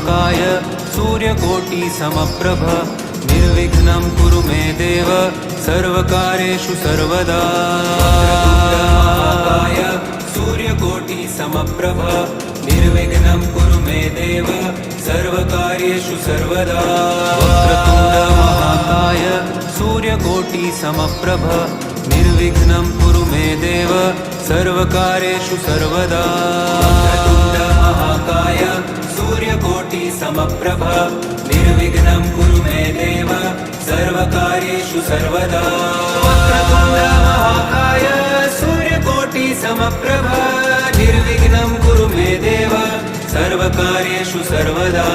महाकाय सूर्यकोटि समप्रभ निर्विघ्नं कुरु मे देव सर्वकार्येषु सर्वदा महाकाय सूर्यकोटि समप्रभ निर्विघ्नं कुरु मे देव सर्वकार्येषु सर्वदा वक्रतुण्ड महाकाय सूर्यकोटि समप्रभ निर्विघ्नं कुरु मे देव सर्वकार्येषु सर्वदा वक्रतुण्ड महाकाय सूर्यकोटि समप्रभ निर्विघ्नं कुरु मे देव सर्वकार्येषु सर्वदा वक्रतुण्ड महाकाय सूर्यकोटि समप्रभ निर्विघ्नं कुरु मे देव सर्वकार्येषु सर्वदा।